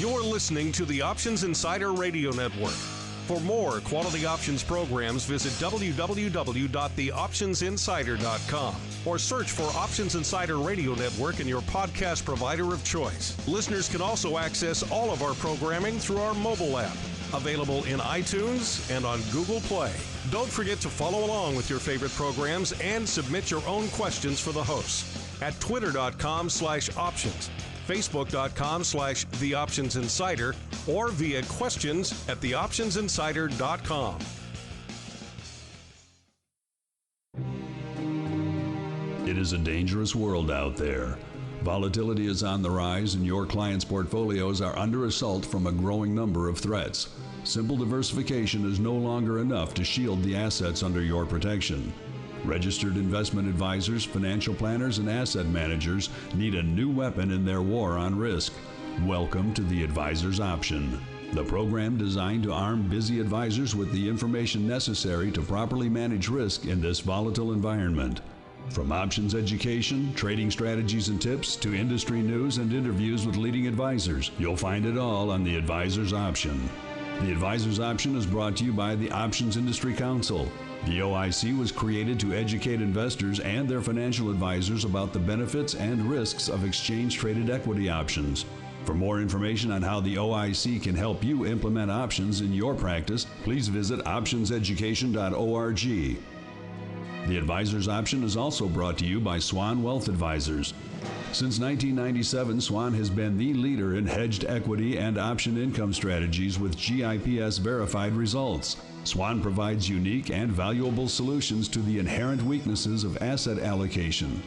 You're listening to the Options Insider Radio Network. For more quality options programs, visit www.theoptionsinsider.com or search for Options Insider Radio Network in your podcast provider of choice. Listeners can also access all of our programming through our mobile app, available in iTunes and on Google Play. Don't forget to follow along with your favorite programs and submit your own questions for the hosts at twitter.com/options, facebook.com/theoptionsinsider, or via questions at theoptionsinsider.com. It is a dangerous world out there. Volatility is on the rise and your clients' portfolios are under assault from a growing number of threats. Simple diversification is no longer enough to shield the assets under your protection. Registered investment advisors, financial planners, and asset managers need a new weapon in their war on risk. Welcome to the Advisor's Option, the program designed to arm busy advisors with the information necessary to properly manage risk in this volatile environment. From options education, trading strategies and tips, to industry news and interviews with leading advisors, you'll find it all on the Advisor's Option. The Advisor's Option is brought to you by the Options Industry Council. The OIC was created to educate investors and their financial advisors about the benefits and risks of exchange-traded equity options. For more information on how the OIC can help you implement options in your practice, please visit optionseducation.org. The Advisor's Option is also brought to you by Swan Wealth Advisors. Since 1997, Swan has been the leader in hedged equity and option income strategies with GIPS verified results. Swan provides unique and valuable solutions to the inherent weaknesses of asset allocation,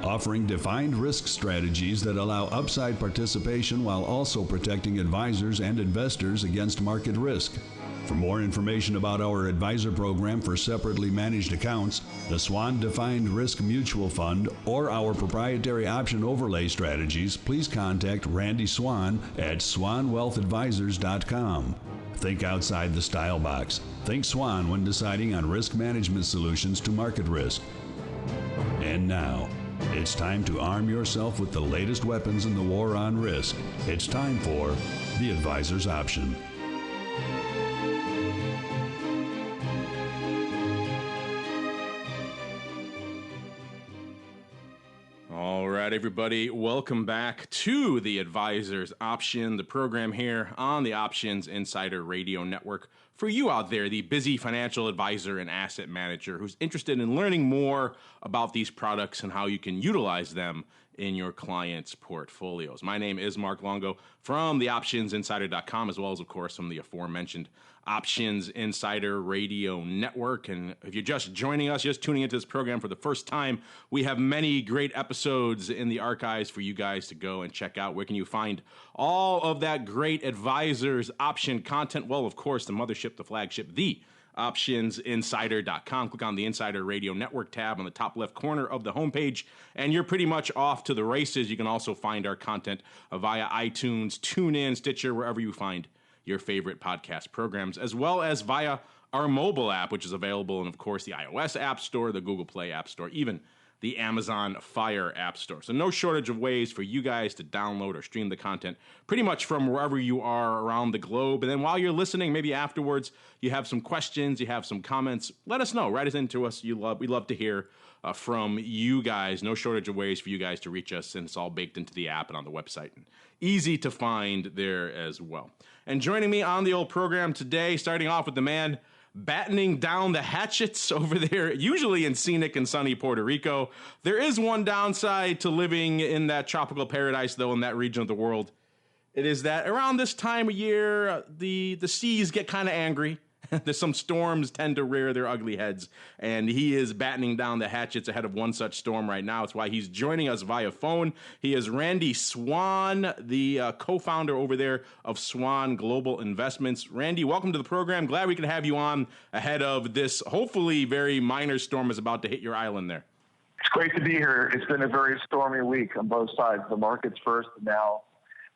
offering defined risk strategies that allow upside participation while also protecting advisors and investors against market risk. For more information about our advisor program for separately managed accounts, the Swan Defined Risk Mutual Fund, or our proprietary option overlay strategies, please contact Randy Swan at swanwealthadvisors.com. Think outside the style box. Think Swan when deciding on risk management solutions to market risk. And now, it's time to arm yourself with the latest weapons in the war on risk. It's time for the Advisor's Option. All right, everybody, welcome back to the Advisor's Option, the program here on the Options Insider Radio Network. For you out there, the busy financial advisor and asset manager who's interested in learning more about these products and how you can utilize them in your clients' portfolios. My name is Mark Longo from the OptionsInsider.com, as well as, of course, from the aforementioned Options Insider Radio Network. And if you're just joining us, just tuning into this program for the first time, we have many great episodes in the archives for you guys to go and check out. Where can you find all of that great Advisor's Option content? Well, of course, the mothership, the flagship, the OptionsInsider.com. Click on the Insider Radio Network tab on the top left corner of the homepage, and you're pretty much off to the races. You can also find our content via iTunes, TuneIn, Stitcher, wherever you find your favorite podcast programs, as well as via our mobile app, which is available in, of course, the iOS App Store, the Google Play App Store, even the Amazon Fire App Store. So no shortage of ways for you guys to download or stream the content pretty much from wherever you are around the globe. And then while you're listening, maybe afterwards, you have some questions, you have some comments, let us know. Write it into us. We love to hear from you guys. No shortage of ways for you guys to reach us, and it's all baked into the app and on the website. And easy to find there as well. And joining me on the old program today, starting off with the man battening down the hatchets over there, usually in scenic and sunny Puerto Rico. There is one downside to living in that tropical paradise, though, in that region of the world. It is that around this time of year, the seas get kind of angry. There's some storms tend to rear their ugly heads, and he is battening down the hatchets ahead of one such storm right now. It's why he's joining us via phone. He is Randy Swan, the co-founder over there of Swan Global Investments. Randy, welcome to the program. Glad we can have you on ahead of this hopefully very minor storm is about to hit your island there. It's great to be here. It's been a very stormy week on both sides. The markets first, and now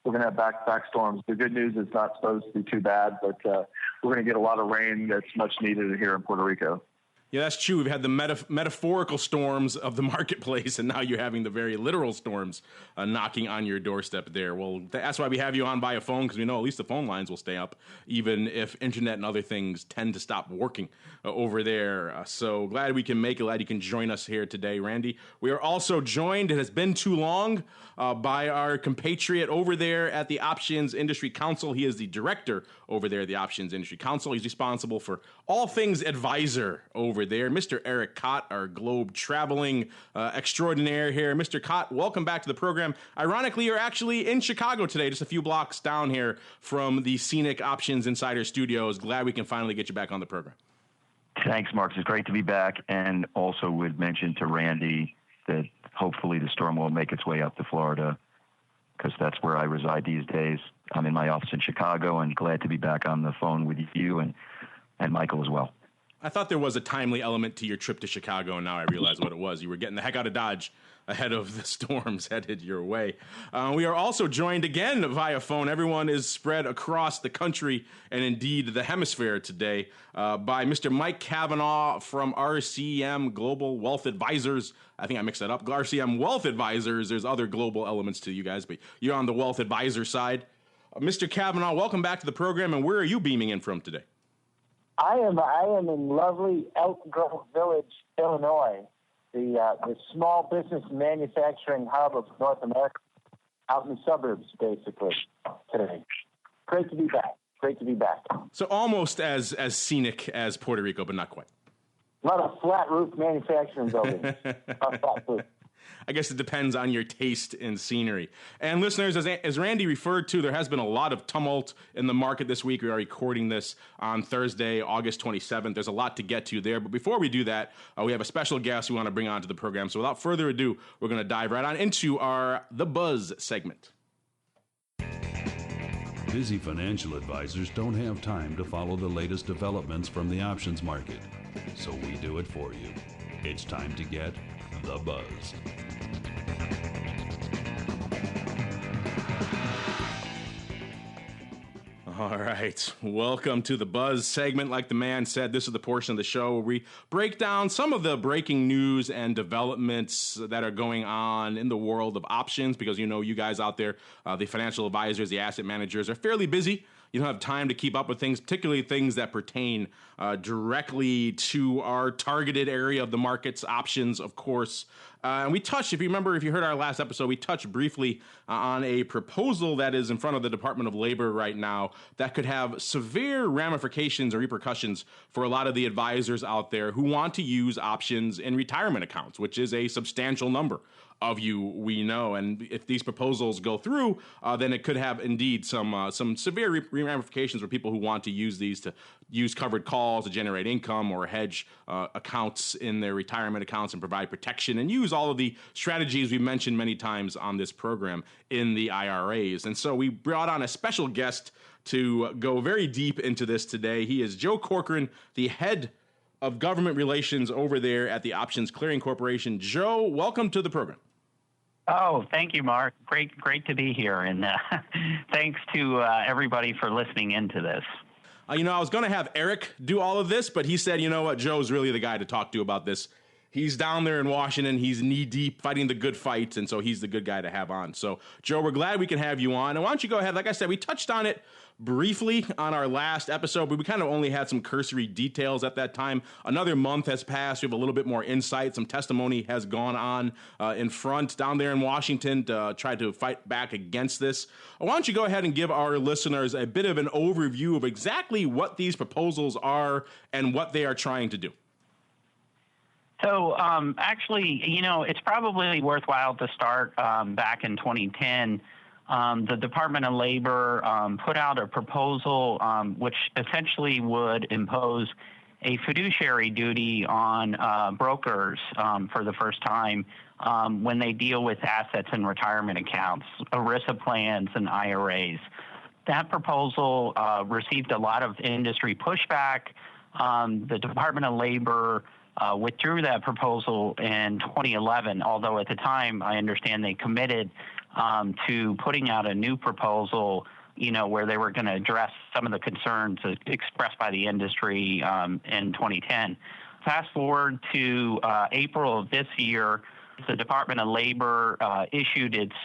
we're going to have back storms. The good news is it's not supposed to be too bad, but we're going to get a lot of rain that's much needed here in Puerto Rico. Yeah, that's true. We've had the metaphorical storms of the marketplace, and now you're having the very literal storms knocking on your doorstep there. Well, that's why we have you on via phone, because we know at least the phone lines will stay up, even if internet and other things tend to stop working over there. So glad we can make it. Glad you can join us here today, Randy. We are also joined, it has been too long, by our compatriot over there at the Options Industry Council. He is the director over there at the Options Industry Council. He's responsible for all things advisor over there. Mr. Eric Kott, our globe traveling extraordinaire here. Mr. Kott, welcome back to the program. Ironically, you're actually in Chicago today, just a few blocks down here from the scenic Options Insider Studios. Glad we can finally get you back on the program. Thanks, Mark. It's great to be back. And also would mention to Randy that hopefully the storm will make its way up to Florida, because that's where I reside these days. I'm in my office in Chicago, and glad to be back on the phone with you and Michael as well. I thought there was a timely element to your trip to Chicago, and now I realize what it was. You were getting the heck out of Dodge ahead of the storms headed your way. We are also joined again via phone. Everyone is spread across the country and indeed the hemisphere today by Mr. Mike Cavanaugh from RCM Global Wealth Advisors. I think I mixed that up. RCM Wealth Advisors. There's other global elements to you guys, but you're on the wealth advisor side. Mr. Cavanaugh, welcome back to the program, and where are you beaming in from today? I am in lovely Elk Grove Village, Illinois, the small business manufacturing hub of North America, out in the suburbs, basically, today. Great to be back. Great to be back. So almost as scenic as Puerto Rico, but not quite. A lot of flat roof manufacturing buildings. I guess it depends on your taste in scenery. And listeners, as Randy referred to, there has been a lot of tumult in the market this week. We are recording this on Thursday, August 27th. There's a lot to get to there. But before we do that, we have a special guest we want to bring onto the program. So without further ado, we're going to dive right on into our The Buzz segment. Busy financial advisors don't have time to follow the latest developments from the options market. So we do it for you. It's time to get The Buzz. All right. Welcome to the Buzz segment. Like the man said, this is the portion of the show where we break down some of the breaking news and developments that are going on in the world of options, because you guys out there, the financial advisors, the asset managers, are fairly busy. You don't have time to keep up with things, particularly things that pertain directly to our targeted area of the markets, options, of course. And we touched, if you heard our last episode, we touched briefly on a proposal that is in front of the Department of Labor right now that could have severe ramifications or repercussions for a lot of the advisors out there who want to use options in retirement accounts, which is a substantial number of you, we know. And if these proposals go through, then it could have indeed some severe ramifications for people who want to use these to use covered calls to generate income or hedge accounts in their retirement accounts and provide protection and use all of the strategies we've mentioned many times on this program in the IRAs. And so we brought on a special guest to go very deep into this today. He is Joe Corcoran, the head of government relations over there at the Options Clearing Corporation. Joe, welcome to the program. Oh, thank you, Mark. Great to be here. And thanks to everybody for listening into this. I was going to have Eric do all of this, but he said, you know what, Joe's really the guy to talk to about this. He's down there in Washington. He's knee deep fighting the good fight. And so he's the good guy to have on. So, Joe, we're glad we can have you on. And why don't you go ahead? Like I said, we touched on it briefly on our last episode, but we kind of only had some cursory details at that time. Another month has passed. We have a little bit more insight. Some testimony has gone on in front down there in Washington to try to fight back against this. Why don't you go ahead and give our listeners a bit of an overview of exactly what these proposals are and what they are trying to do? So actually, it's probably worthwhile to start back in 2010. The Department of Labor put out a proposal which essentially would impose a fiduciary duty on brokers for the first time when they deal with assets in retirement accounts, ERISA plans, and IRAs. That proposal received a lot of industry pushback. The Department of Labor withdrew that proposal in 2011, although at the time I understand they committed to putting out a new proposal, where they were going to address some of the concerns expressed by the industry in 2010. fast forward to April of this year, the Department of Labor issued its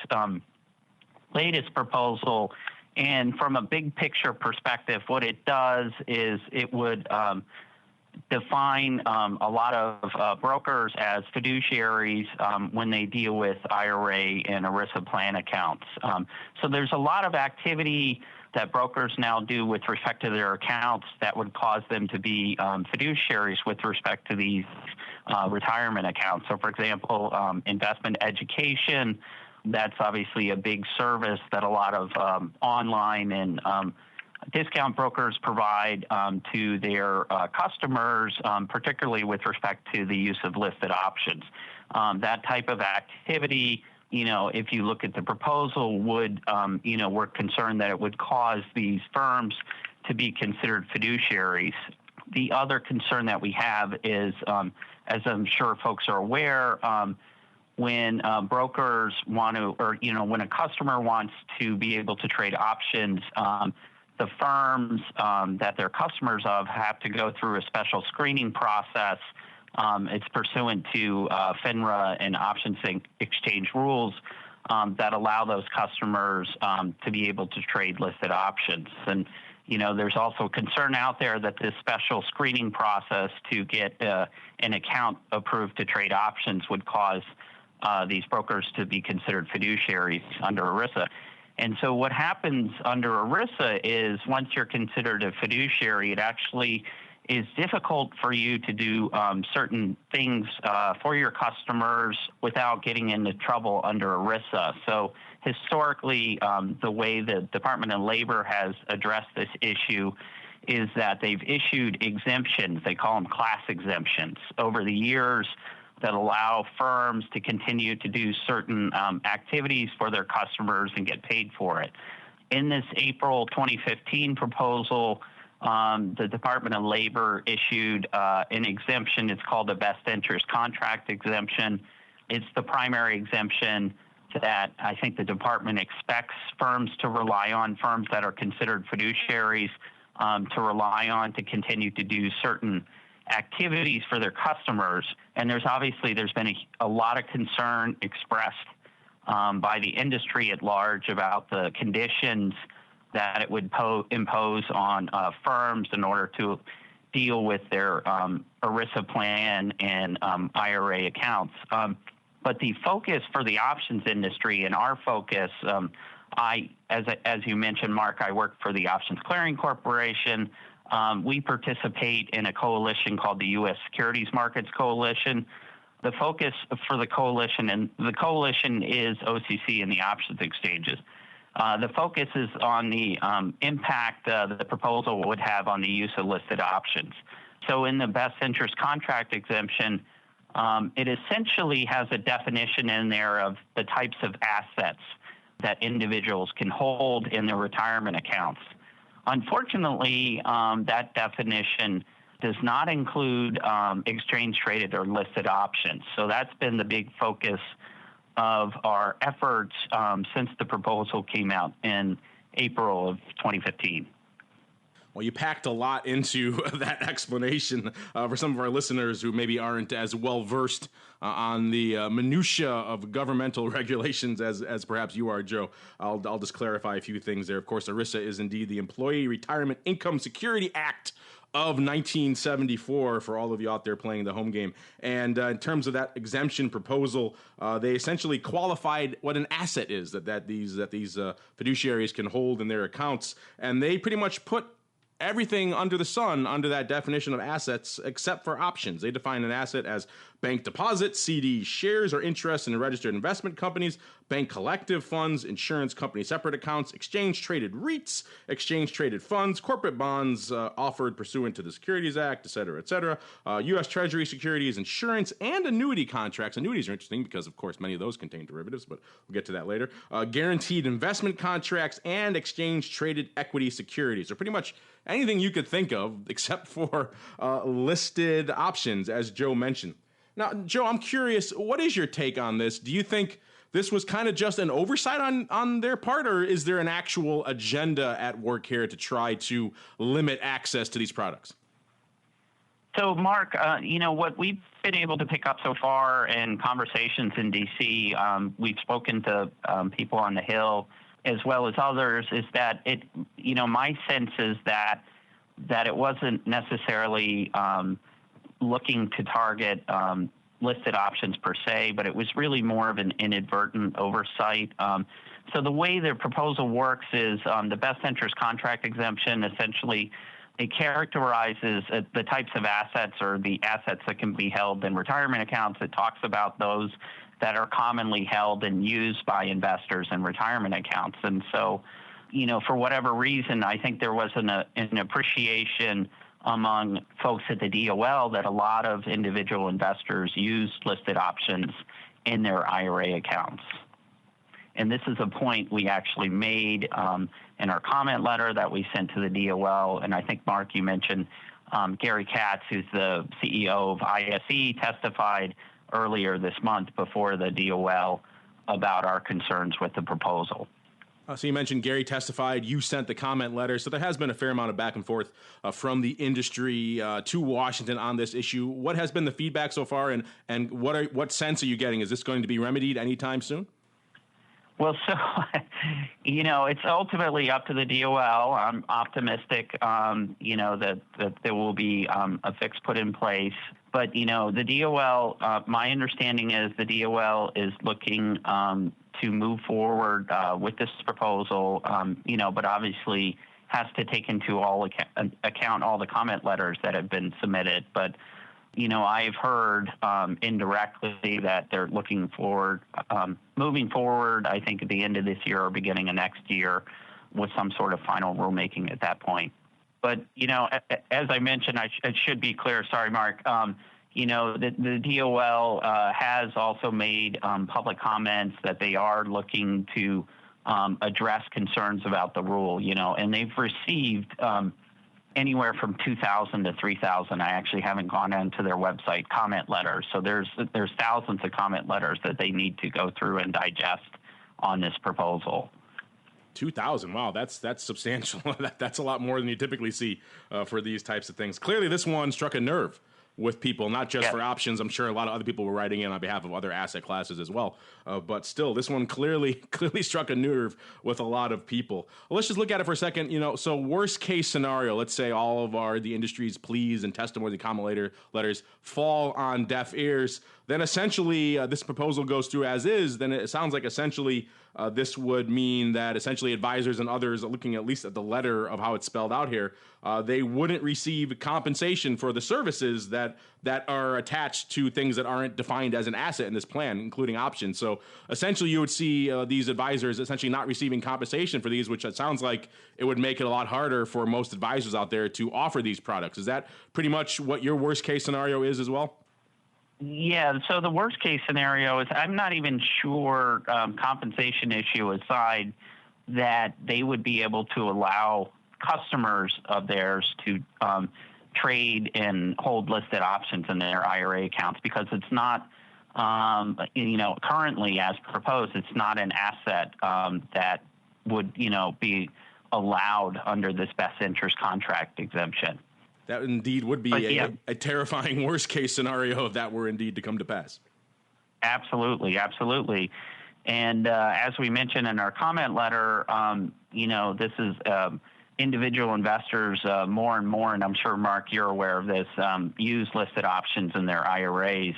latest proposal. And from a big picture perspective, what it does is it would define a lot of brokers as fiduciaries when they deal with IRA and ERISA plan accounts. So there's a lot of activity that brokers now do with respect to their accounts that would cause them to be fiduciaries with respect to these retirement accounts. So, for example, investment education, that's obviously a big service that a lot of online and discount brokers provide to their customers, particularly with respect to the use of listed options. That type of activity, if you look at the proposal, would, we're concerned that it would cause these firms to be considered fiduciaries. The other concern that we have is, as I'm sure folks are aware, when brokers want to, or when a customer wants to be able to trade options, the firms that they're customers of have to go through a special screening process. It's pursuant to FINRA and options exchange rules that allow those customers to be able to trade listed options. And there's also concern out there that this special screening process to get an account approved to trade options would cause these brokers to be considered fiduciaries under ERISA. And so what happens under ERISA is once you're considered a fiduciary, it actually is difficult for you to do certain things for your customers without getting into trouble under ERISA. So historically, the way the Department of Labor has addressed this issue is that they've issued exemptions. They call them class exemptions over the years that allow firms to continue to do certain activities for their customers and get paid for it. In this April 2015 proposal, the Department of Labor issued an exemption. It's called the best interest contract exemption. It's the primary exemption that I think the department expects firms to rely on, firms that are considered fiduciaries to rely on to continue to do certain activities for their customers. And there's been a lot of concern expressed by the industry at large about the conditions that it would impose on firms in order to deal with their ERISA plan and IRA accounts. But the focus for the options industry and our focus, as you mentioned, Mark, I work for the Options Clearing Corporation. We participate in a coalition called the U.S. Securities Market Coalition. The focus for the coalition, and the coalition is OCC and the options exchanges. The focus is on the impact that the proposal would have on the use of listed options. So in the best interest contract exemption, it essentially has a definition in there of the types of assets that individuals can hold in their retirement accounts. Unfortunately, that definition does not include exchange-traded or listed options. So that's been the big focus of our efforts since the proposal came out in April of 2015. Well, you packed a lot into that explanation for some of our listeners who maybe aren't as well versed on the minutia of governmental regulations as perhaps you are, Joe. I'll just clarify a few things there. Of course, ERISA is indeed the Employee Retirement Income Security Act of 1974 for all of you out there playing the home game. And in terms of that exemption proposal, they essentially qualified what an asset is that these fiduciaries can hold in their accounts, and they pretty much put everything under the sun under that definition of assets except for options. They define an asset as bank deposits, CDs, shares or interest in registered investment companies, bank collective funds, insurance company separate accounts, exchange-traded REITs, exchange-traded funds, corporate bonds offered pursuant to the Securities Act, et cetera, U.S. Treasury securities, insurance, and annuity contracts. Annuities are interesting because, of course, many of those contain derivatives, but we'll get to that later. Guaranteed investment contracts and exchange-traded equity securities. So pretty much anything you could think of except for listed options, as Joe mentioned. Now, Joe, I'm curious, what is your take on this? Do you think this was kind of just an oversight on their part, or is there an actual agenda at work here to try to limit access to these products? So, Mark, what we've been able to pick up so far in conversations in D.C., we've spoken to people on the Hill as well as others, is that my sense is that it wasn't necessarily looking to target listed options per se, but it was really more of an inadvertent oversight. So the way the proposal works is the best interest contract exemption essentially it characterizes the types of assets or the assets that can be held in retirement accounts. It talks about those that are commonly held and used by investors in retirement accounts. And so, for whatever reason, I think there was an appreciation among folks at the DOL that a lot of individual investors used listed options in their IRA accounts. And this is a point we actually made in our comment letter that we sent to the DOL. And I think, Mark, you mentioned Gary Katz, who's the CEO of ISE, testified earlier this month before the DOL about our concerns with the proposal. So you mentioned Gary testified, you sent the comment letter. So there has been a fair amount of back and forth from the industry to Washington on this issue. What has been the feedback so far, and what sense are you getting? Is this going to be remedied anytime soon? Well, so, it's ultimately up to the DOL. I'm optimistic, that there will be a fix put in place. But, the DOL, my understanding is the DOL is looking to move forward with this proposal, but obviously has to take into account all the comment letters that have been submitted. But, I've heard indirectly that they're looking forward, moving forward, I think at the end of this year or beginning of next year with some sort of final rulemaking at that point. But, as I mentioned, it should be clear, sorry, Mark, the DOL has also made public comments that they are looking to address concerns about the rule, and they've received anywhere from 2,000 to 3,000. I actually haven't gone into their website comment letters. So there's thousands of comment letters that they need to go through and digest on this proposal. 2,000. Wow, that's substantial. That's a lot more than you typically see for these types of things. Clearly, this one struck a nerve with people, not just for options. I'm sure a lot of other people were writing in on behalf of other asset classes as well. But still, this one clearly struck a nerve with a lot of people. Well, let's just look at it for a second. So worst case scenario, let's say all of the industry's pleas and testimonies and comment letters fall on deaf ears. Then essentially this proposal goes through as is. Then it sounds like essentially this would mean that essentially advisors and others are looking at least at the letter of how it's spelled out here. They wouldn't receive compensation for the services that are attached to things that aren't defined as an asset in this plan, including options. So essentially you would see these advisors essentially not receiving compensation for these, which it sounds like it would make it a lot harder for most advisors out there to offer these products. Is that pretty much what your worst case scenario is as well? Yeah, so the worst case scenario is I'm not even sure, compensation issue aside, that they would be able to allow customers of theirs to trade and hold listed options in their IRA accounts, because it's not, currently as proposed, it's not an asset that would, be allowed under this best interest contract exemption. That indeed would be a terrifying worst case scenario if that were indeed to come to pass. Absolutely, absolutely. And as we mentioned in our comment letter, this is individual investors more and more, and I'm sure, Mark, you're aware of this, use listed options in their IRAs.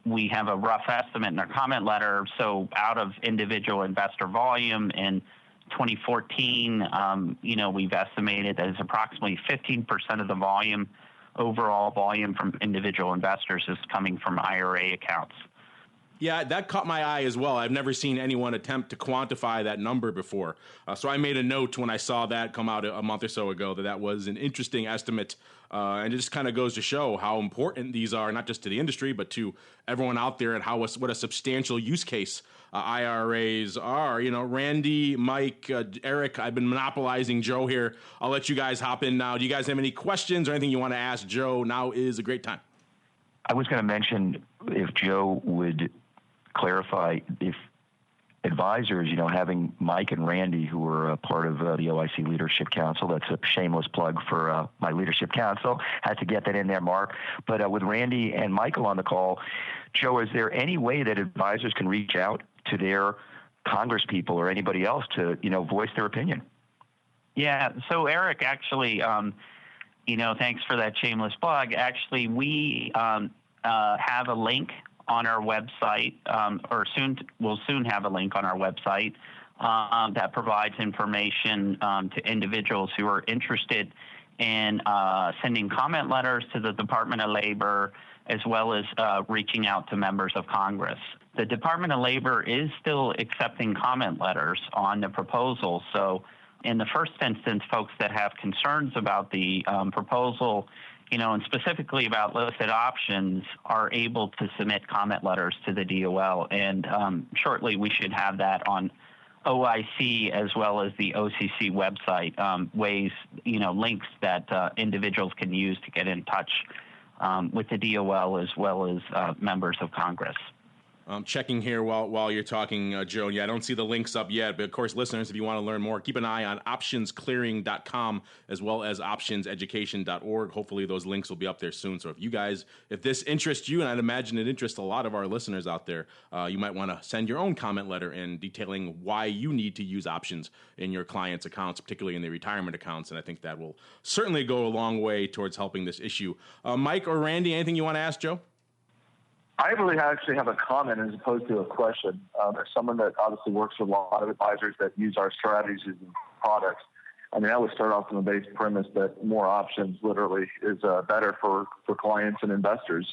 We have a rough estimate in our comment letter. So out of individual investor volume in 2014, we've estimated that it's approximately 15% of the volume, overall volume from individual investors is coming from IRA accounts. Yeah, that caught my eye as well. I've never seen anyone attempt to quantify that number before. So I made a note when I saw that come out a month or so ago that was an interesting estimate. And it just kind of goes to show how important these are, not just to the industry, but to everyone out there, and what a substantial use case IRAs are. Randy, Mike, Eric, I've been monopolizing Joe here. I'll let you guys hop in now. Do you guys have any questions or anything you want to ask Joe? Now is a great time. I was going to mention if Joe would clarify if advisors, having Mike and Randy, who were a part of the OIC Leadership Council. That's a shameless plug for my Leadership Council. Had to get that in there, Mark. But with Randy and Michael on the call, Joe, is there any way that advisors can reach out to their Congress people or anybody else to, voice their opinion? Yeah. So Eric, actually, thanks for that shameless plug. Actually, we have a link on our website, we'll soon have a link on our website that provides information to individuals who are interested in sending comment letters to the Department of Labor, as well as reaching out to members of Congress. The Department of Labor is still accepting comment letters on the proposal. So in the first instance, folks that have concerns about the proposal, and specifically about listed options, are able to submit comment letters to the DOL. And shortly we should have that on OIC as well as the OCC website, links that individuals can use to get in touch with the DOL as well as members of Congress. I'm checking here while you're talking, Joe. Yeah, I don't see the links up yet, but of course, listeners, if you want to learn more, keep an eye on optionsclearing.com as well as optionseducation.org. Hopefully those links will be up there soon. So if this interests you, and I'd imagine it interests a lot of our listeners out there, you might want to send your own comment letter in detailing why you need to use options in your clients' accounts, particularly in their retirement accounts. And I think that will certainly go a long way towards helping this issue. Mike or Randy, anything you want to ask Joe? I really actually have a comment as opposed to a question. As someone that obviously works with a lot of advisors that use our strategies and products, I would start off from the base premise that more options literally is better for clients and investors.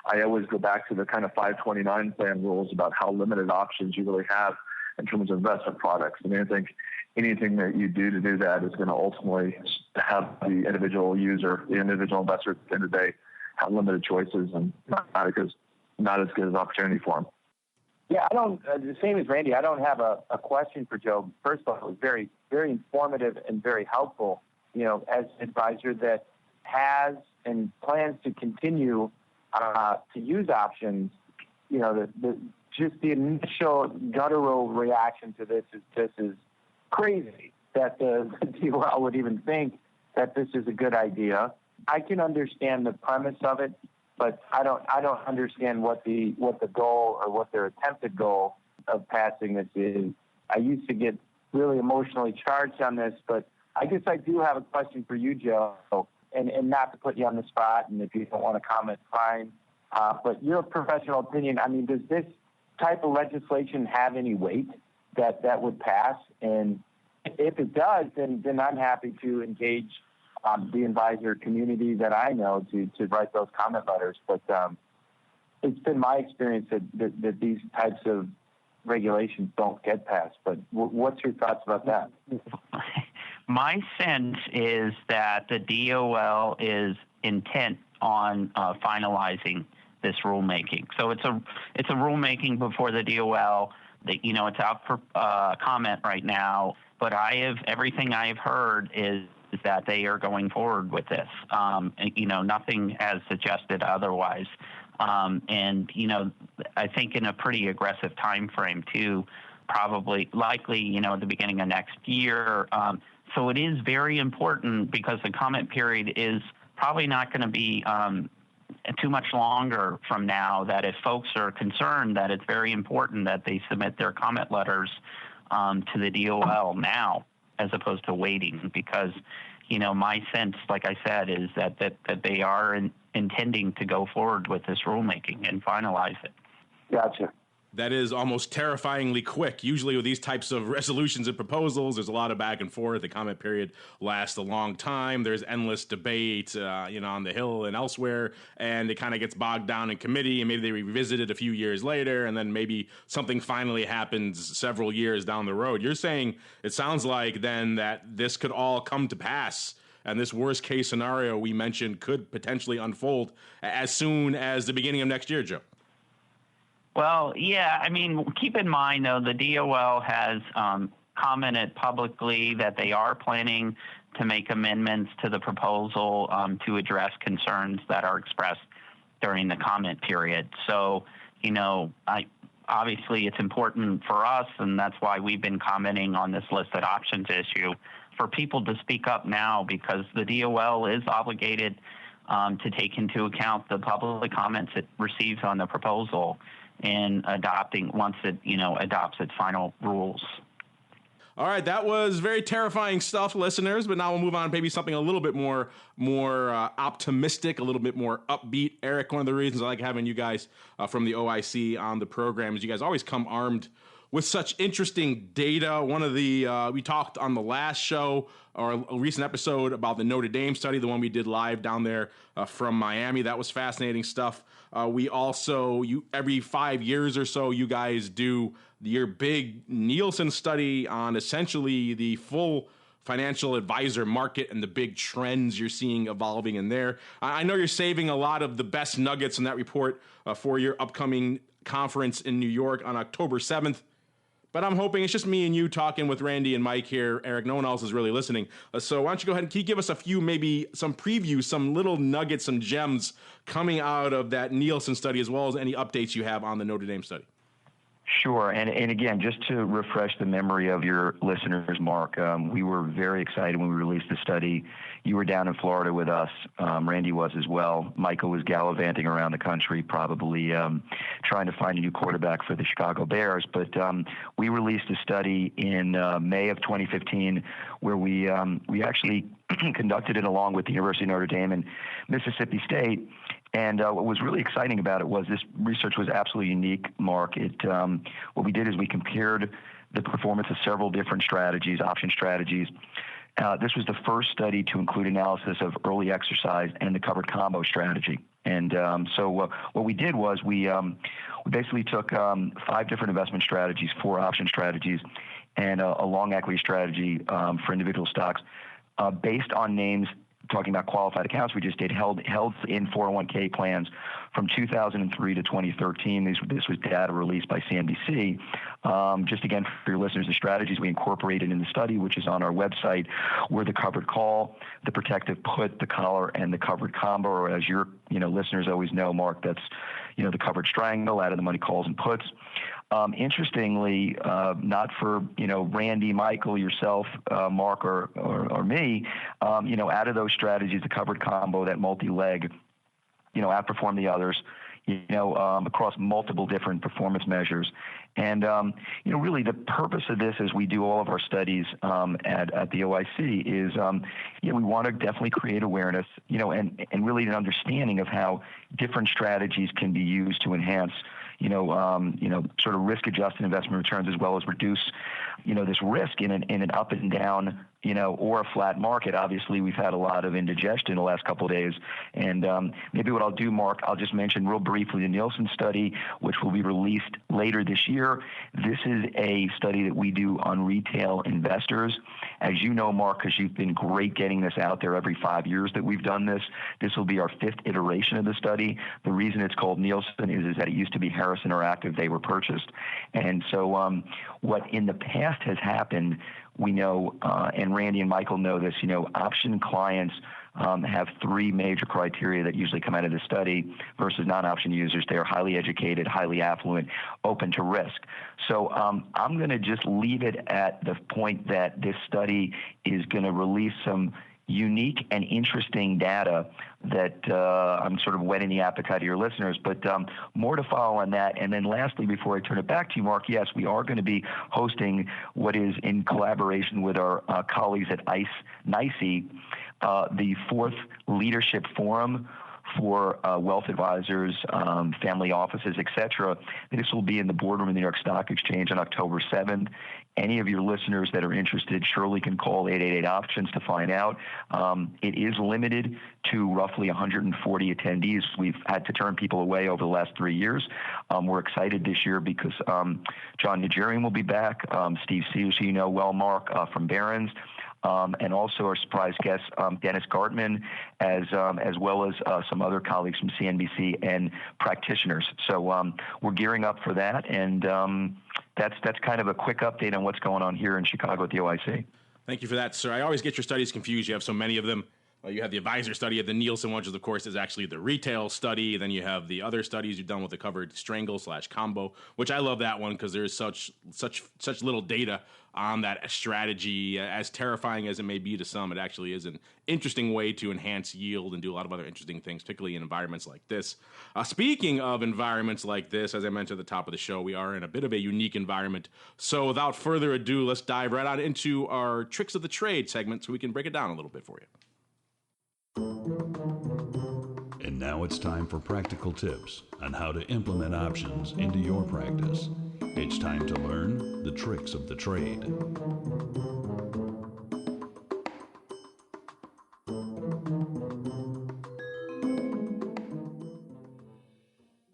I always go back to the kind of 529 plan rules about how limited options you really have in terms of investment products. I think anything that you do to do that is going to ultimately have the individual user, the individual investor at the end of the day, have limited choices and not as good as opportunity for them. Yeah, the same as Randy, I don't have a question for Joe. First of all, it was very, very informative and very helpful, as an advisor that has and plans to continue to use options. Just the initial guttural reaction to this is crazy that the DOL would even think that this is a good idea. I can understand the premise of it, but I don't understand what the goal or what their attempted goal of passing this is. I used to get really emotionally charged on this, but I guess I do have a question for you, Joe, and not to put you on the spot, and if you don't want to comment, fine. But your professional opinion, does this type of legislation have any weight that would pass? And if it does, then I'm happy to engage the advisor community that I know to write those comment letters. But it's been my experience that these types of regulations don't get passed. But what's your thoughts about that? My sense is that the DOL is intent on finalizing this rulemaking. So it's a rulemaking before the DOL. It's out for comment right now. But everything I've heard is that they are going forward with this. Nothing has suggested otherwise. I think in a pretty aggressive time frame too, likely, at the beginning of next year. So it is very important because the comment period is probably not going to be too much longer from now, that if folks are concerned, that it's very important that they submit their comment letters to the DOL now, as opposed to waiting, because, my sense, like I said, is that they are intending to go forward with this rulemaking and finalize it. Gotcha. That is almost terrifyingly quick. Usually with these types of resolutions and proposals, there's a lot of back and forth. The comment period lasts a long time. There's endless debate, on the Hill and elsewhere, and it kind of gets bogged down in committee, and maybe they revisit it a few years later, and then maybe something finally happens several years down the road. You're saying it sounds like then that this could all come to pass, and this worst case scenario we mentioned could potentially unfold as soon as the beginning of next year, Joe. Well, yeah, keep in mind, though, the DOL has commented publicly that they are planning to make amendments to the proposal to address concerns that are expressed during the comment period. So, obviously it's important for us, and that's why we've been commenting on this listed options issue, for people to speak up now, because the DOL is obligated to take into account the public comments it receives on the proposal in adopting once it adopts its final rules. All right, that was very terrifying stuff, listeners. But now we'll move on to maybe something a little bit more optimistic, a little bit more upbeat. Eric, one of the reasons I like having you guys from the OIC on the program is you guys always come armed with such interesting data. One of the we talked on the last show or a recent episode about the Notre Dame study, the one we did live down there from Miami. That was fascinating stuff. We also, every 5 years or so, you guys do your big Nielsen study on essentially the full financial advisor market and the big trends you're seeing evolving in there. I know you're saving a lot of the best nuggets in that report for your upcoming conference in New York on October 7th. But I'm hoping it's just me and you talking with Randy and Mike here. Eric, no one else is really listening. So why don't you go ahead and can you give us a few, maybe some previews, some little nuggets, some gems coming out of that Nielsen study, as well as any updates you have on the Notre Dame study? Sure. And again, just to refresh the memory of your listeners, Mark, we were very excited when we released the study. You were down in Florida with us. Randy was as well. Michael was gallivanting around the country, probably trying to find a new quarterback for the Chicago Bears. But we released a study in May of 2015 where we actually conducted it along with the University of Notre Dame and Mississippi State. And what was really exciting about it was this research was absolutely unique, Mark. What we did is we compared the performance of several different strategies, option strategies. This was the first study to include analysis of early exercise and the covered combo strategy. And so what we did was we basically took 5 different investment strategies, 4 option strategies, and a long equity strategy for individual stocks based on names. Talking about qualified accounts, we just did held in 401k plans from 2003 to 2013. This was data released by CNBC. Just again, for your listeners, the strategies we incorporated in the study, which is on our website, were the covered call, the protective put, the collar, and the covered combo, or as your listeners always know, Mark, that's the covered strangle out of the money calls and puts. Interestingly, not for Randy, Michael, yourself, Mark, or me, out of those strategies, the covered combo, that multi-leg, outperformed the others, across multiple different performance measures. And really the purpose of this, as we do all of our studies at the OIC, is we want to definitely create awareness, and really an understanding of how different strategies can be used to enhance sort of risk-adjusted investment returns, as well as reduce, this risk in an up and down, or a flat market. Obviously, we've had a lot of indigestion the last couple of days. And maybe what I'll do, Mark, I'll just mention real briefly the Nielsen study, which will be released later this year. This is a study that we do on retail investors. As you know, Mark, because you've been great getting this out there every 5 years that we've done this, this will be our 5th iteration of the study. The reason it's called Nielsen is that it used to be Harris Interactive. They were purchased. And so what in the past has happened, we know, and Randy and Michael know this, option clients have 3 major criteria that usually come out of the study versus non-option users. They are highly educated, highly affluent, open to risk. So I'm going to just leave it at the point that this study is going to release some unique and interesting data that I'm sort of whetting the appetite of your listeners, but more to follow on that. And then lastly, before I turn it back to you, Mark, yes, we are going to be hosting what is in collaboration with our colleagues at NYSE, the 4th Leadership Forum for wealth advisors, family offices, et cetera. This will be in the boardroom of the New York Stock Exchange on October 7th. Any of your listeners that are interested surely can call 888-OPTIONS to find out. It is limited to roughly 140 attendees. We've had to turn people away over the last 3 years. We're excited this year because John Nigerian will be back, Steve Sears, who you know well, Mark, from Barron's, and also our surprise guest, Dennis Gartman, as well as some other colleagues from CNBC and practitioners. So we're gearing up for that, and that's kind of a quick update on what's going on here in Chicago at the OIC. Thank you for that, sir. I always get your studies confused. You have so many of them. You have the advisor study of the Nielsen, which of course is actually the retail study. Then you have the other studies you've done with the covered strangle/combo, which I love that one because there's such little data on that strategy. As terrifying as it may be to some, it actually is an interesting way to enhance yield and do a lot of other interesting things, particularly in environments like this. Speaking of environments like this, as I mentioned at the top of the show, we are in a bit of a unique environment. So without further ado, let's dive right on into our tricks of the trade segment so we can break it down a little bit for you. And now it's time for practical tips on how to implement options into your practice. It's time to learn the tricks of the trade.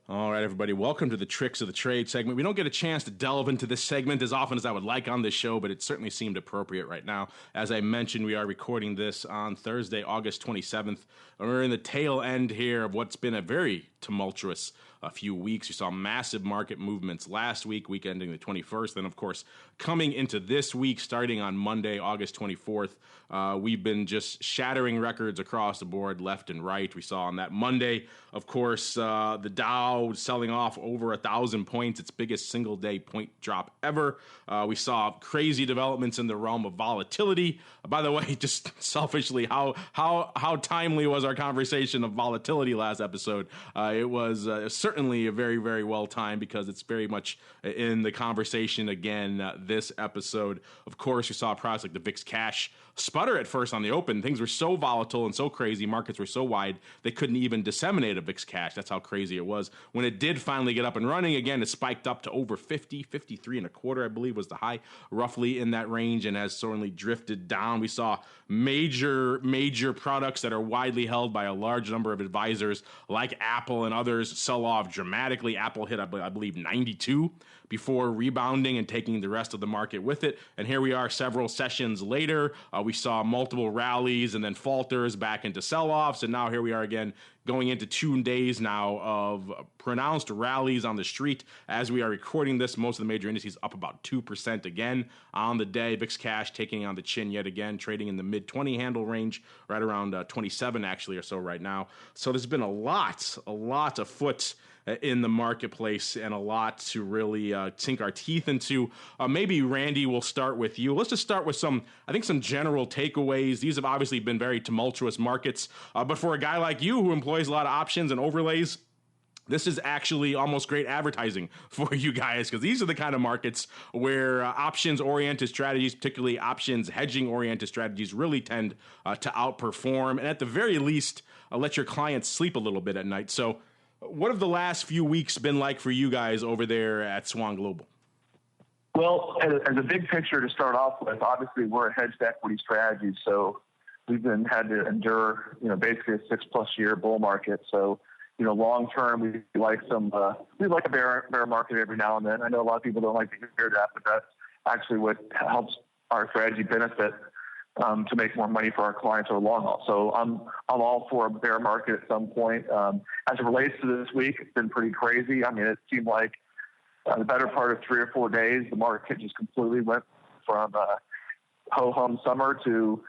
All right, everybody, welcome to the Tricks of the Trade segment. We don't get a chance to delve into this segment as often as I would like on this show, but it certainly seemed appropriate right now. As I mentioned, we are recording this on Thursday, August 27th. We're in the tail end here of what's been a very tumultuous few weeks. You saw massive market movements last week ending the 21st. Then, of course, coming into this week, starting on Monday, August 24th, we've been just shattering records across the board, left and right. We saw on that Monday, of course, the Dow selling off over 1,000 points, its biggest single-day point drop ever. We saw crazy developments in the realm of volatility. By the way, just selfishly, how timely was our conversation of volatility last episode? It was certainly a very, very well timed because it's very much in the conversation again this episode. Of course, we saw products like the VIX cash sputter at first on the open. Things were so volatile and so crazy. Markets were so wide, they couldn't even disseminate a VIX cash. That's how crazy it was. When it did finally get up and running, again, it spiked up to over 50, 53 and a quarter, I believe was the high, roughly in that range, and has certainly drifted down. We saw major products that are widely held by a large number of advisors like Apple and others sell off dramatically. Apple hit, I believe, 92 before rebounding and taking the rest of the market with it. And here we are several sessions later. We saw multiple rallies and then falters back into sell-offs. And now here we are again going into 2 days now of pronounced rallies on the street. As we are recording this, most of the major indices up about 2% again on the day. VIX cash taking on the chin yet again, trading in the mid-20 handle range, right around 27 actually or so right now. So there's been a lot afoot in the marketplace and a lot to really sink our teeth into. Maybe, Randy, we'll start with you. Let's just start with some general takeaways. These have obviously been very tumultuous markets, but for a guy like you who employs a lot of options and overlays, this is actually almost great advertising for you guys, because these are the kind of markets where options-oriented strategies, particularly options hedging-oriented strategies, really tend to outperform and at the very least let your clients sleep a little bit at night. So what have the last few weeks been like for you guys over there at Swan Global? Well, as a big picture to start off with, obviously we're a hedged equity strategy, so we've had to endure, basically a 6+ year bull market. So, long term, we like a bear market every now and then. I know a lot of people don't like to hear that, but that's actually what helps our strategy benefit to make more money for our clients over the long haul. So I'm all for a bear market at some point. As it relates to this week, it's been pretty crazy. I mean, it seemed like the better part of 3 or 4 days, the market just completely went from ho-hum summer to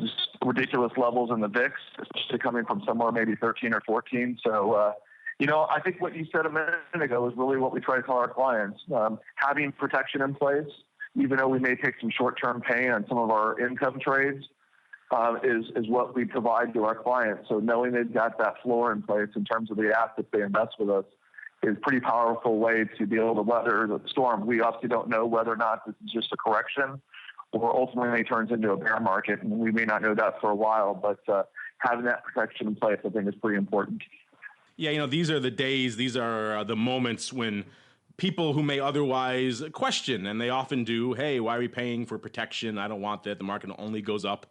just ridiculous levels in the VIX, especially coming from somewhere maybe 13 or 14. So, I think what you said a minute ago is really what we try to tell our clients. Having protection in place, even though we may take some short-term pain on some of our income trades, is what we provide to our clients. So knowing they've got that floor in place in terms of the assets they invest with us is a pretty powerful way to be able to weather the storm. We obviously don't know whether or not this is just a correction or ultimately turns into a bear market, and we may not know that for a while, but having that protection in place, I think, is pretty important. Yeah, these are the days, these are the moments when people who may otherwise question, and they often do, hey, why are we paying for protection? I don't want that. The market only goes up.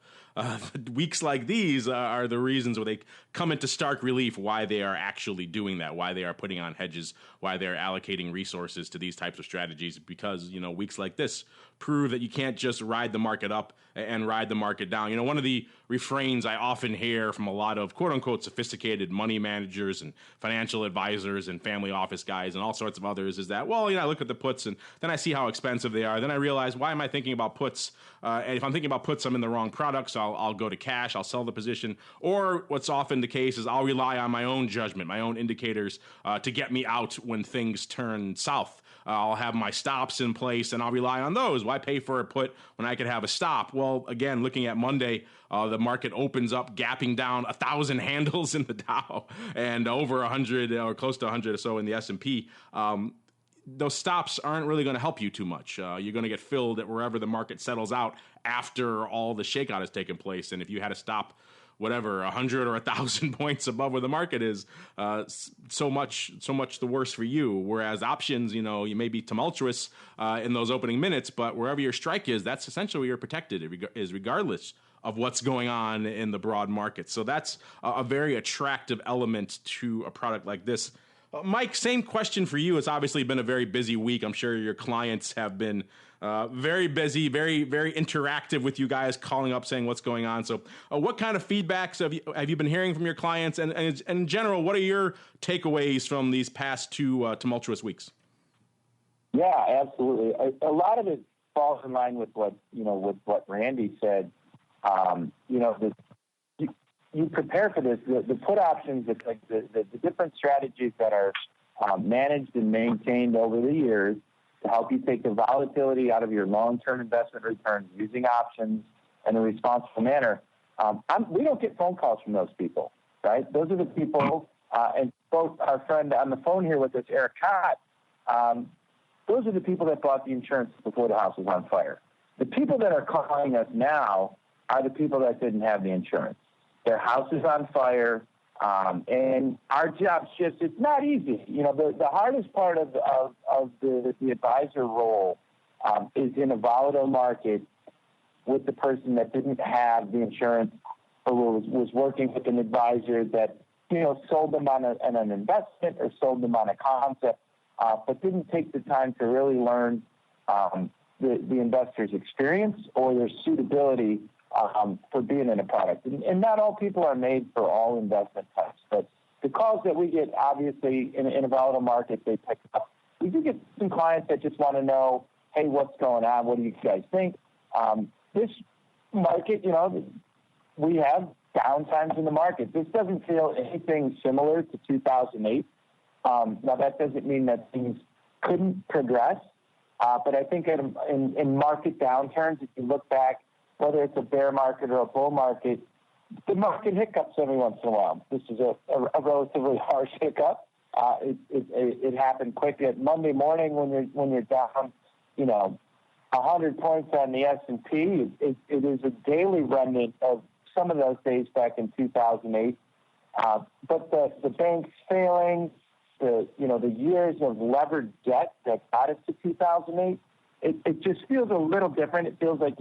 Weeks like these are the reasons where they come into stark relief why they are actually doing that, why they are putting on hedges, why they're allocating resources to these types of strategies, because, weeks like this prove that you can't just ride the market up and ride the market down. One of the refrains I often hear from a lot of quote-unquote sophisticated money managers and financial advisors and family office guys and all sorts of others is that that? Well, I look at the puts and then I see how expensive they are. Then I realize, why am I thinking about puts? And if I'm thinking about puts, I'm in the wrong products. I'll go to cash. I'll sell the position. Or what's often the case is I'll rely on my own judgment, my own indicators to get me out when things turn south. I'll have my stops in place and I'll rely on those. Why pay for a put when I could have a stop? Well, again, looking at Monday, the market opens up gapping down 1,000 handles in the Dow and over 100 or close to 100 or so in the S&P. Those stops aren't really going to help you too much. You're going to get filled at wherever the market settles out after all the shakeout has taken place. And if you had to stop whatever, 100 or 1,000 points above where the market is, so much the worse for you. Whereas options, you may be tumultuous in those opening minutes, but wherever your strike is, that's essentially where you're protected, is regardless of what's going on in the broad market. So that's a very attractive element to a product like this. Mike, same question for you. It's obviously been a very busy week. I'm sure your clients have been very busy, very, very interactive with you guys, calling up, saying what's going on. So what kind of feedbacks have you been hearing from your clients? And in general, what are your takeaways from these past two tumultuous weeks? Yeah, absolutely. A lot of it falls in line with what Randy said. You prepare for this. The put options, the different strategies that are managed and maintained over the years to help you take the volatility out of your long-term investment returns using options in a responsible manner. We don't get phone calls from those people, right? Those are the people, and both our friend on the phone here with us, Eric Cott, those are the people that bought the insurance before the house was on fire. The people that are calling us now are the people that didn't have the insurance. Their house is on fire, and our job's it's not easy. The hardest part of the advisor role is in a volatile market with the person that didn't have the insurance or was working with an advisor that, sold them on an investment or sold them on a concept, but didn't take the time to really learn the investor's experience or their suitability for being in a product. And not all people are made for all investment types, but the calls that we get, obviously, in a volatile market, they pick up. We do get some clients that just want to know, hey, what's going on? What do you guys think? This market, we have downtimes in the market. This doesn't feel anything similar to 2008. Now, that doesn't mean that things couldn't progress, but I think in market downturns, if you look back, whether it's a bear market or a bull market, the market hiccups every once in a while. This is a relatively harsh hiccup. It happened quickly at Monday morning when you're down, 100 points on the S&P. It is a daily remnant of some of those days back in 2008. But the banks failing, the years of levered debt that got us to 2008, it just feels a little different. It feels like,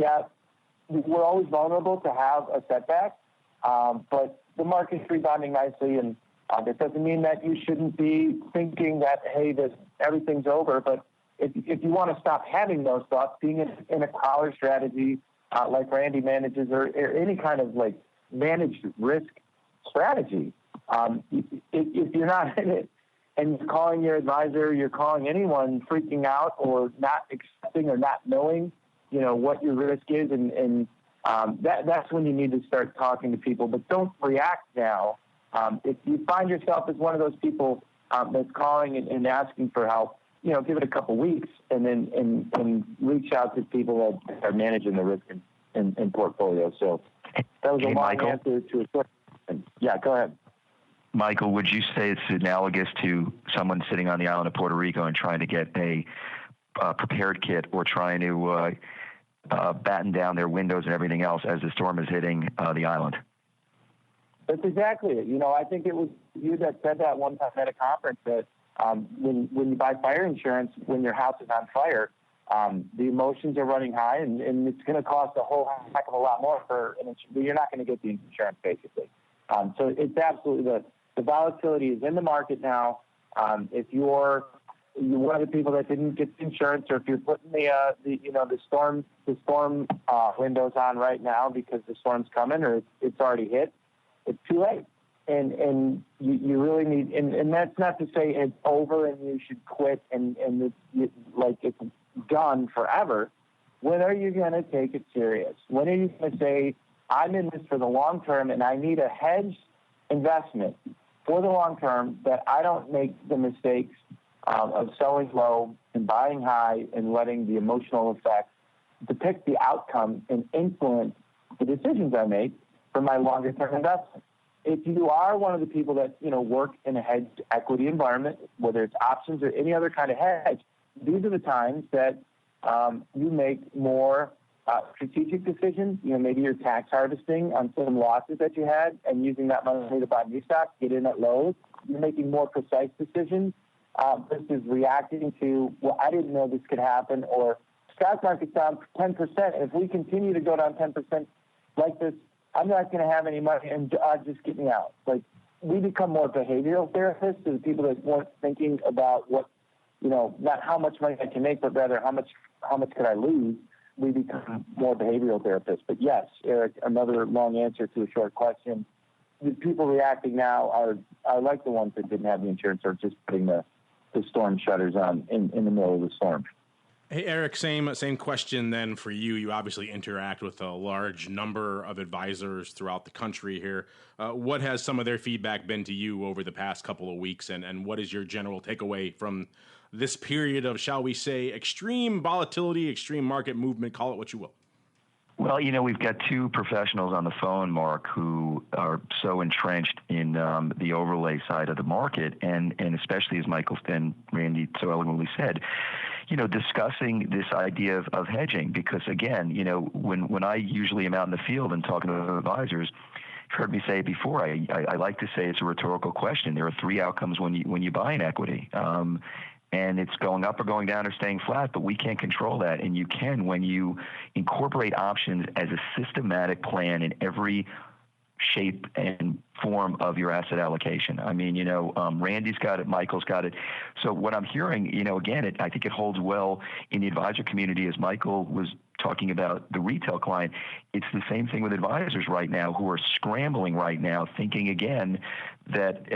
we're always vulnerable to have a setback, but the market's rebounding nicely, and that doesn't mean that you shouldn't be thinking that, hey, everything's over. But if you want to stop having those thoughts, being in a collar strategy like Randy manages, or any kind of like managed risk strategy, if you're not in it and you're calling your advisor, you're calling anyone freaking out or not accepting or not knowing what your risk is, and that's when you need to start talking to people. But don't react now. If you find yourself as one of those people that's calling and asking for help, give it a couple weeks and then reach out to people that are managing the risk in portfolios. So that was a long answer to a short question. Yeah, go ahead. Michael, would you say it's analogous to someone sitting on the island of Puerto Rico and trying to get a prepared kit or trying to batten down their windows and everything else as the storm is hitting the island? That's exactly it. I think it was you that said that one time at a conference that when you buy fire insurance, when your house is on fire, the emotions are running high, and it's going to cost a whole heck of a lot more you're not going to get the insurance, basically. So it's absolutely the volatility is in the market now. If you're one of the people that didn't get the insurance, or if you're putting the storm windows on right now because the storm's coming or it's already hit, it's too late. and you really need, and that's not to say it's over and you should quit and it's done forever. When are you going to take it serious? When are you going to say, I'm in this for the long term and I need a hedged investment for the long term, that I don't make the mistakes of selling low and buying high and letting the emotional effects depict the outcome and influence the decisions I make for my longer term investment. If you are one of the people that, work in a hedged equity environment, whether it's options or any other kind of hedge, these are the times that you make more strategic decisions. Maybe you're tax harvesting on some losses that you had and using that money to buy new stock, get in at lows. You're making more precise decisions versus reacting to, well, I didn't know this could happen, or stock market's down 10%. And if we continue to go down 10% like this, I'm not going to have any money and just get me out. Like, we become more behavioral therapists to the people that weren't thinking about what, not how much money I can make, but rather how much could I lose. We become more behavioral therapists. But yes, Eric, another long answer to a short question. The people reacting now are like the ones that didn't have the insurance or just putting the storm shutters on in the middle of the storm. Hey, Eric, same question then for you. You obviously interact with a large number of advisors throughout the country here. What has some of their feedback been to you over the past couple of weeks, and what is your general takeaway from this period of, shall we say, extreme volatility, extreme market movement, call it what you will? Well, we've got two professionals on the phone, Mark, who are so entrenched in the overlay side of the market, and especially, as Michael and Randy so eloquently said, discussing this idea of hedging. Because again, when I usually am out in the field and talking to advisors, you've heard me say it before, I like to say it's a rhetorical question. There are three outcomes when you buy an equity. And it's going up or going down or staying flat, but we can't control that. And you can when you incorporate options as a systematic plan in every shape and form of your asset allocation. I mean, Randy's got it, Michael's got it. So what I'm hearing, again, I think it holds well in the advisor community, as Michael was talking about the retail client. It's the same thing with advisors right now who are scrambling right now, thinking again that,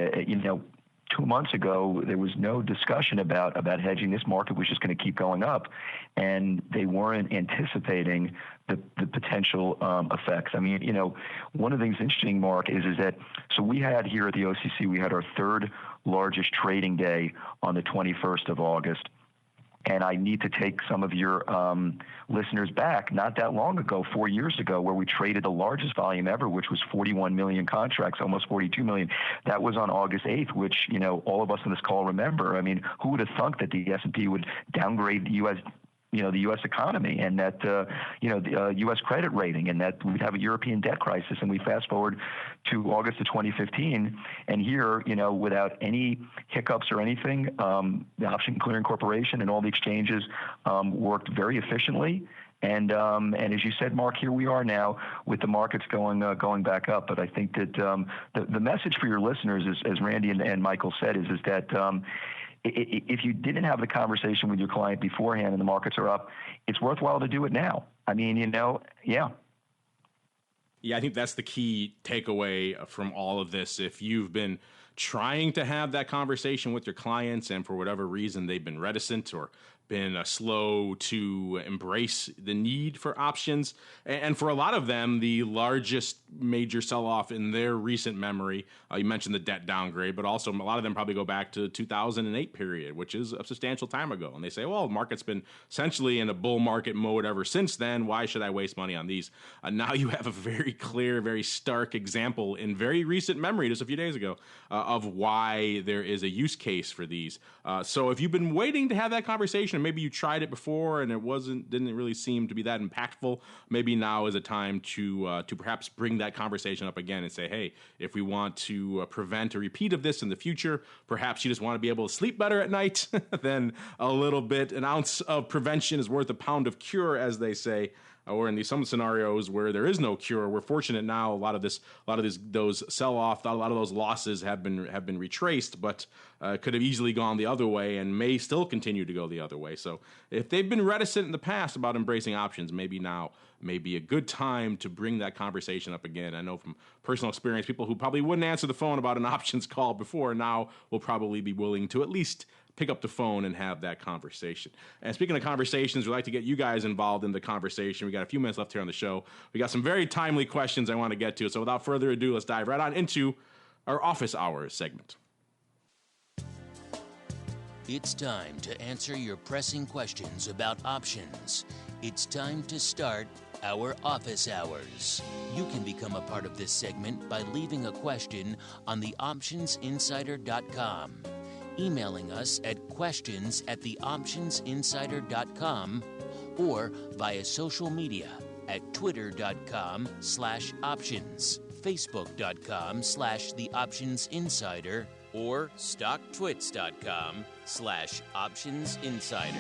2 months ago, there was no discussion about hedging. This market was just going to keep going up, and they weren't anticipating the potential effects. I mean, one of the things interesting, Mark, is that, so we had here at the OCC, we had our third largest trading day on the 21st of August. And I need to take some of your listeners back not that long ago, 4 years ago, where we traded the largest volume ever, which was 41 million contracts, almost 42 million. That was on August 8th, which, all of us on this call remember. I mean, who would have thunk that the S&P would downgrade the U.S., the U.S. economy, and that, the U.S. credit rating, and that we'd have a European debt crisis. And we fast forward to August of 2015, and here, without any hiccups or anything, the Option Clearing Corporation and all the exchanges worked very efficiently. And as you said, Mark, here we are now with the markets going back up. But I think that the message for your listeners, as Randy and Michael said, is that if you didn't have the conversation with your client beforehand and the markets are up, it's worthwhile to do it now. I mean, yeah. Yeah, I think that's the key takeaway from all of this. If you've been trying to have that conversation with your clients and for whatever reason they've been reticent or been slow to embrace the need for options. And for a lot of them, the largest major sell-off in their recent memory, you mentioned the debt downgrade, but also a lot of them probably go back to the 2008 period, which is a substantial time ago. And they say, well, the market's been essentially in a bull market mode ever since then. Why should I waste money on these? Now you have a very clear, very stark example in very recent memory, just a few days ago, of why there is a use case for these. So if you've been waiting to have that conversation, maybe you tried it before and it didn't really seem to be that impactful, maybe now is a time to perhaps bring that conversation up again and say, hey, if we want to prevent a repeat of this in the future, perhaps you just want to be able to sleep better at night, then an ounce of prevention is worth a pound of cure, as they say. or in some scenarios where there is no cure. We're fortunate now. A lot of those sell-off, a lot of those losses have been retraced, but could have easily gone the other way and may still continue to go the other way. So if they've been reticent in the past about embracing options, maybe now may be a good time to bring that conversation up again. I know from personal experience, people who probably wouldn't answer the phone about an options call before now will probably be willing to at least pick up the phone and have that conversation. And speaking of conversations, we'd like to get you guys involved in the conversation. We got a few minutes left here on the show. We got some very timely questions I want to get to. So without further ado, let's dive right on into our office hours segment. It's time to answer your pressing questions about options. It's time to start our office hours. You can become a part of this segment by leaving a question on theoptionsinsider.com, emailing us at questions@theoptionsinsider.com, or via social media at twitter.com/options, facebook.com/theoptionsinsider, or stocktwits.com/optionsinsider.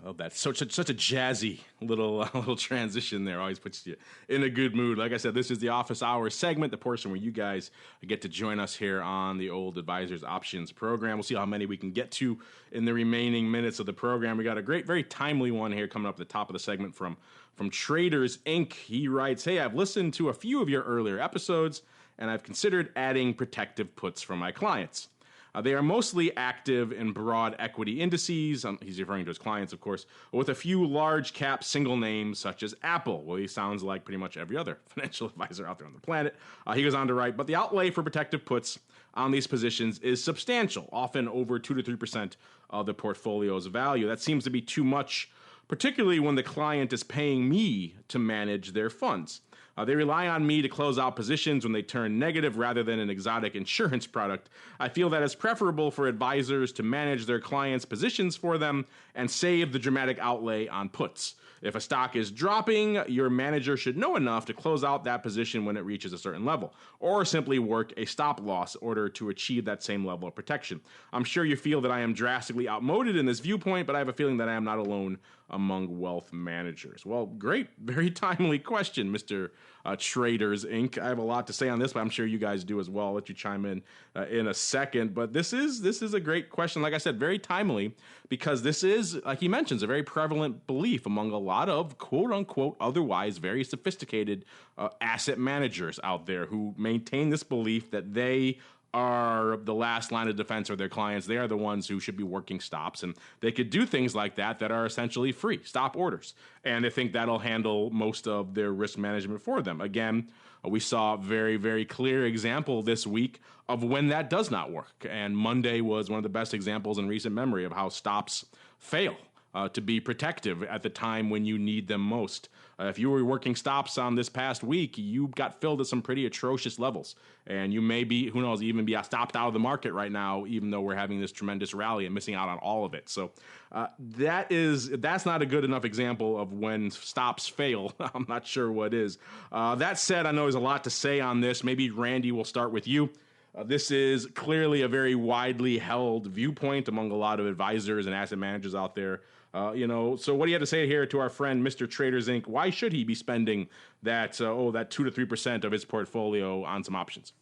Oh, that's such a jazzy little transition there. Always puts you in a good mood. Like I said, this is the office hours segment, the portion where you guys get to join us here on the Old Advisors Options program. We'll see how many we can get to in the remaining minutes of the program. We got a great, very timely one here coming up at the top of the segment from Traders Inc. He writes, "Hey, I've listened to a few of your earlier episodes, and I've considered adding protective puts for my clients. They are mostly active in broad equity indices," he's referring to his clients, of course, "with a few large cap single names such as Apple." Well, he sounds like pretty much every other financial advisor out there on the planet. He goes on to write, "But the outlay for protective puts on these positions is substantial, often over 2 to 3% of the portfolio's value. That seems to be too much, particularly when the client is paying me to manage their funds. They rely on me to close out positions when they turn negative rather than an exotic insurance product. I feel that it's preferable for advisors to manage their clients' positions for them and save the dramatic outlay on puts. If a stock is dropping, your manager should know enough to close out that position when it reaches a certain level, or simply work a stop loss in order to achieve that same level of protection. I'm sure you feel that I am drastically outmoded in this viewpoint, but I have a feeling that I am not alone among wealth managers." Well, great, very timely question, Mr. Traders Inc. I have a lot to say on this, but I'm sure you guys do as well. I'll let you chime in a second. But this is a great question. Like I said, very timely, because this is, like he mentions, a very prevalent belief among a lot of quote unquote otherwise very sophisticated asset managers out there who maintain this belief that they are the last line of defense for their clients. They are the ones who should be working stops, and they could do things like that are essentially free stop orders, and they think that'll handle most of their risk management for them. Again, we saw a very, very clear example this week of when that does not work, and Monday was one of the best examples in recent memory of how stops fail to be protective at the time when you need them most. If you were working stops on this past week, you got filled at some pretty atrocious levels, and you may be, who knows, even be stopped out of the market right now, even though we're having this tremendous rally and missing out on all of it. So that's not a good enough example of when stops fail. I'm not sure what is. That said, I know there's a lot to say on this. Maybe Randy, we'll start with you. This is clearly a very widely held viewpoint among a lot of advisors and asset managers out there. So what do you have to say here to our friend, Mr. Traders Inc.? Why should he be spending that 2 to 3% of his portfolio on some options?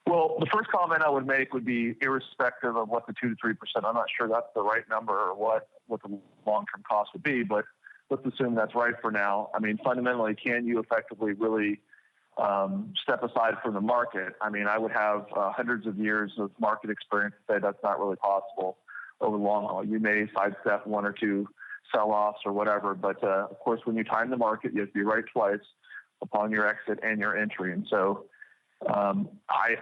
Well, the first comment I would make would be irrespective of what the 2 to 3%. I'm not sure that's the right number or what the long-term cost would be, but let's assume that's right for now. I mean, fundamentally, can you effectively really step aside from the market? I mean, I would have hundreds of years of market experience to say that's not really possible over the long haul. You may sidestep one or two sell-offs or whatever, but of course, when you time the market, you have to be right twice upon your exit and your entry. And so I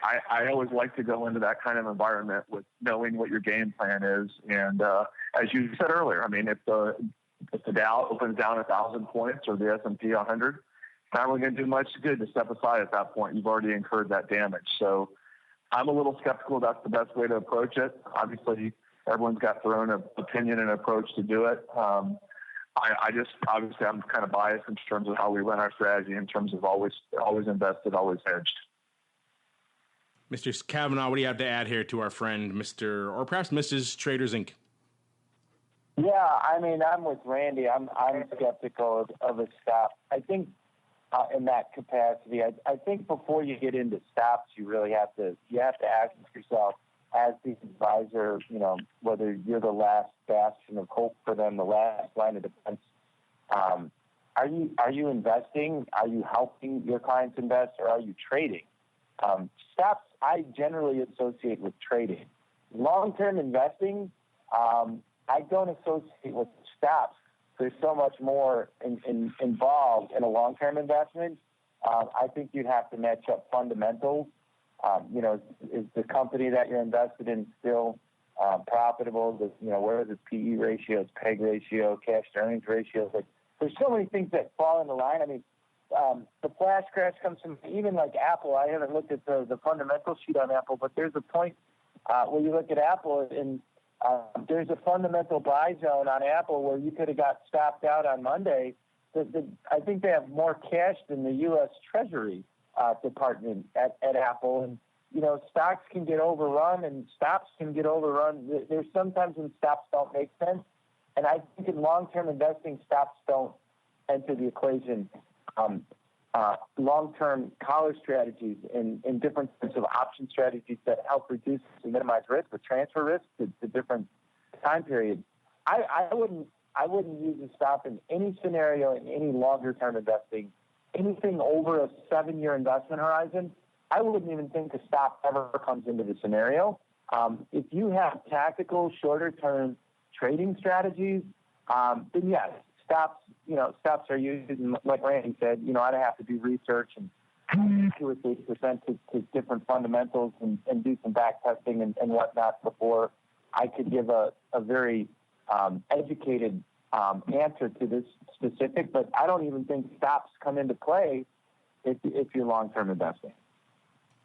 always like to go into that kind of environment with knowing what your game plan is. And as you said earlier, I mean, if the Dow opens down 1,000 points or the S&P 100, it's not really going to do much good to step aside at that point. You've already incurred that damage. So I'm a little skeptical that's the best way to approach it. Obviously, everyone's got their own opinion and approach to do it. Obviously, I'm kind of biased in terms of how we run our strategy in terms of always invested, always hedged. Mr. Kavanaugh, what do you have to add here to our friend, Mr. or perhaps Mrs. Traders Inc.? Yeah, I mean, I'm with Randy. I'm skeptical of a stop. I think in that capacity, I think before you get into stops, you really have to ask yourself as the advisor, whether you're the last bastion of hope for them, the last line of defense. Are you investing? Are you helping your clients invest, or are you trading? Stops I generally associate with trading. Long-term investing, I don't associate with stops. There's so much more involved in a long-term investment. I think you'd have to match up fundamentals. Is the company that you're invested in still profitable? Where are the PE ratios, PEG ratio, cash to earnings ratios? Like, there's so many things that fall into line. I mean, the flash crash comes from even like Apple. I haven't looked at the fundamental sheet on Apple, but there's a point where you look at Apple and there's a fundamental buy zone on Apple where you could have got stopped out on Monday. I think they have more cash than the U.S. Treasury Department at Apple. And, stocks can get overrun and stops can get overrun. There's sometimes when stops don't make sense. And I think in long-term investing, stops don't enter the equation. Long-term collar strategies and different types of option strategies that help reduce and minimize risk or transfer risk to different time periods. I wouldn't use a stop in any scenario in any longer-term investing. Anything over a 7-year investment horizon, I wouldn't even think a stop ever comes into the scenario. If you have tactical, shorter-term trading strategies, then yes, stops are used, and like Randy said, I'd have to do research and 2 or 3% to different fundamentals and do some back testing and whatnot before I could give a very educated answer to this specific. But I don't even think stops come into play if you're long-term investing.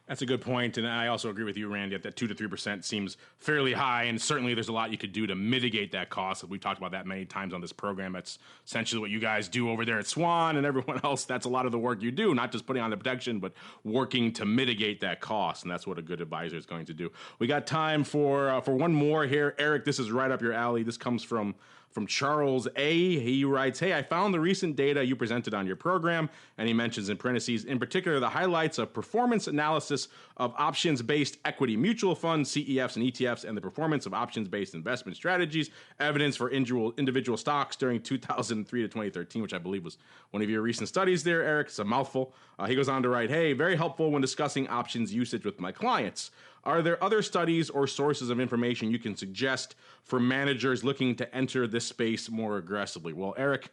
That's a good point, and I also agree with you, Randy, that 2 to 3% seems fairly high, and certainly there's a lot you could do to mitigate that cost. We've talked about that many times on this program. That's essentially what you guys do over there at Swan and everyone else. That's a lot of the work you do, not just putting on the protection, but working to mitigate that cost, and that's what a good advisor is going to do. We got time for one more here. Eric, this is right up your alley. This comes from Charles A. He writes, "Hey, I found the recent data you presented on your program," and he mentions in parentheses, "in particular, the highlights of performance analysis of options-based equity mutual funds, CEFs and ETFs, and the performance of options-based investment strategies, evidence for individual stocks during 2003 to 2013, which I believe was one of your recent studies there, Eric. It's a mouthful. He goes on to write, "Hey, very helpful when discussing options usage with my clients. Are there other studies or sources of information you can suggest for managers looking to enter this space more aggressively?" Well, Eric,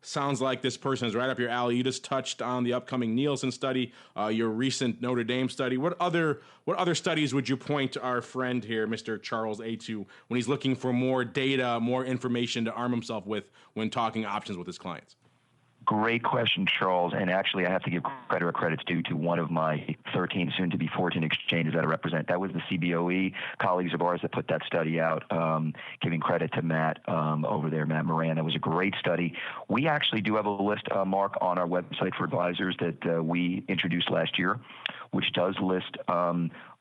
sounds like this person is right up your alley. You just touched on the upcoming Nielsen study, your recent Notre Dame study. What other studies would you point our friend here, Mr. Charles A., to when he's looking for more data, more information to arm himself with when talking options with his clients? Great question, Charles. And actually, I have to give credit where credit's due to one of my 13, soon to be 14 exchanges that I represent. That was the CBOE colleagues of ours that put that study out, giving credit to Matt over there, Matt Moran. That was a great study. We actually do have a list, Mark, on our website for advisors that we introduced last year, which does list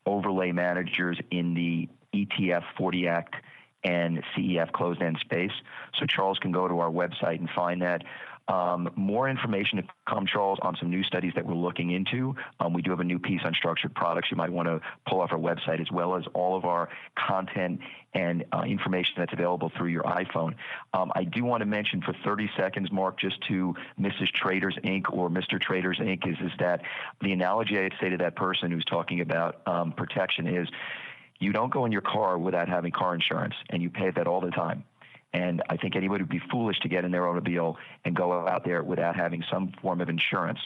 overlay managers in the ETF 40 Act and CEF closed-end space. So Charles can go to our website and find that. More information to come, Charles, on some new studies that we're looking into. We do have a new piece on structured products you might want to pull off our website, as well as all of our content and information that's available through your iPhone. I do want to mention for 30 seconds, Mark, just to Mrs. Traders Inc. or Mr. Traders Inc. is that the analogy I'd say to that person who's talking about protection is you don't go in your car without having car insurance, and you pay that all the time. And I think anybody would be foolish to get in their automobile and go out there without having some form of insurance.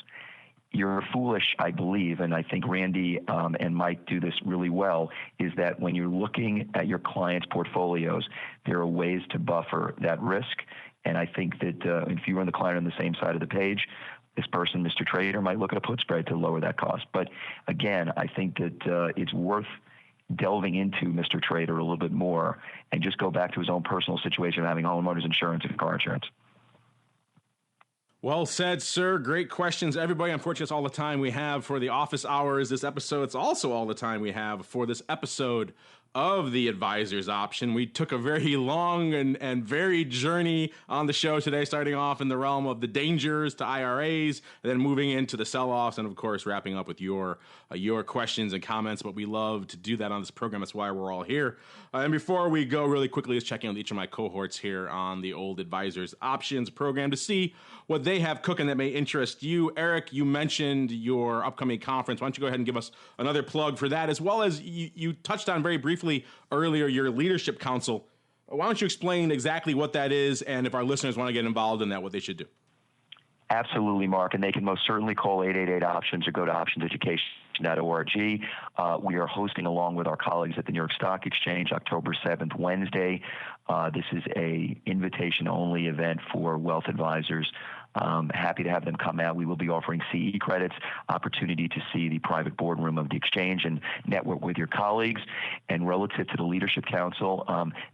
You're foolish, I believe, and I think Randy and Mike do this really well, is that when you're looking at your clients' portfolios, there are ways to buffer that risk. And I think that if you run the client on the same side of the page, this person, Mr. Trader, might look at a put spread to lower that cost. But again, I think that it's worth delving into Mr. Trader a little bit more and just go back to his own personal situation of having homeowners insurance and car insurance. Well said, sir. Great questions, everybody. Unfortunately, it's all the time we have for the office hours this episode. It's also all the time we have for this episode of the advisor's option. We took a very long and varied journey on the show today, starting off in the realm of the dangers to IRAs, and then moving into the sell-offs, and of course wrapping up with your questions and comments. But we love to do that on this program. That's why we're all here. And before we go, really quickly, let's check in with each of my cohorts here on the old advisor's options program to see what they have cooking that may interest you. Eric, you mentioned your upcoming conference. Why don't you go ahead and give us another plug for that, as well as you touched on very briefly earlier your leadership council. Why don't you explain exactly what that is, and if our listeners want to get involved in that, what they should do? Absolutely, Mark, and they can most certainly call 888-OPTIONS or go to optionseducation.org. We are hosting, along with our colleagues at the New York Stock Exchange, October 7th, Wednesday. This is a invitation-only event for wealth advisors. Happy to have them come out. We will be offering CE credits, opportunity to see the private boardroom of the exchange and network with your colleagues. And relative to the Leadership Council,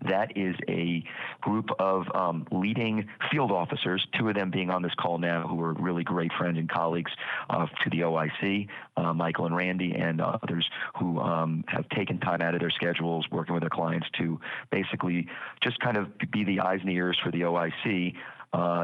that is a group of leading field officers, two of them being on this call now, who are really great friends and colleagues to the OIC, Michael and Randy, and others who have taken time out of their schedules working with their clients to basically just kind of be the eyes and the ears for the OIC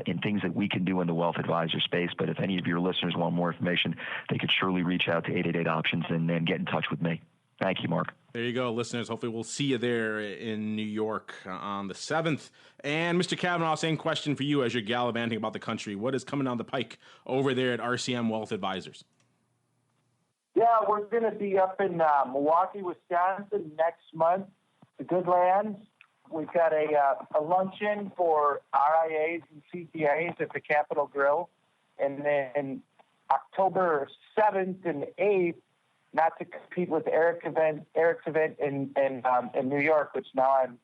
in things that we can do in the wealth advisor space. But if any of your listeners want more information, they could surely reach out to 888-OPTIONS and then get in touch with me. Thank you, Mark. There you go, listeners. Hopefully we'll see you there in New York on the 7th. And Mr. Kavanaugh, same question for you as you're gallivanting about the country. What is coming down the pike over there at RCM Wealth Advisors? Yeah, we're going to be up in Milwaukee, Wisconsin next month, the Goodlands. We've got a luncheon for RIAs and CPAs at the Capitol Grill. And then October 7th and 8th, not to compete with Eric's event in New York, which now I'm